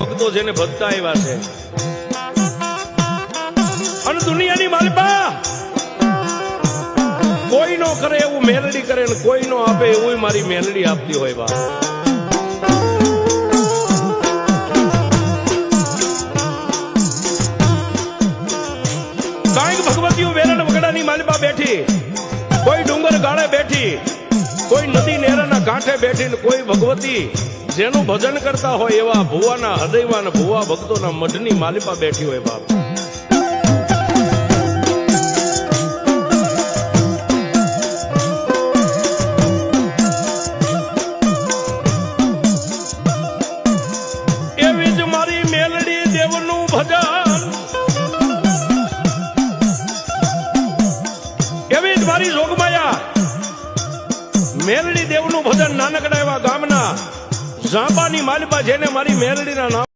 ભક્તો જેને ભજતા આવ્યા છે અને દુનિયાની માલિપા કોઈ નો કરે એવું મેલડી કરે ને કોઈ નો આપે એવું મારી મેલડી આપતી હોય બા. કાંઈક ભગવતીઓ વેરણ વગડાની માલિપા બેઠી, કોઈ ડુંગર ગાળે બેઠી, કોઈ નદી નેરાના કાંઠે બેઠી ને કોઈ ભગવતી જેનું ભજન કરતા હોય એવા ભુવાના હૃદયમાં ને ભુવા ભક્તોના મઢની માલિપા બેઠી હોય બાપ. એવી જ મારી મેલડી દેવનું ભજન, એવી જ મારી જોગમાયા મેલડી દેવનું ભજન નાનકડા એવા ગામના ઝાંપાની માલિપા જેને મારી મેલડીના નામ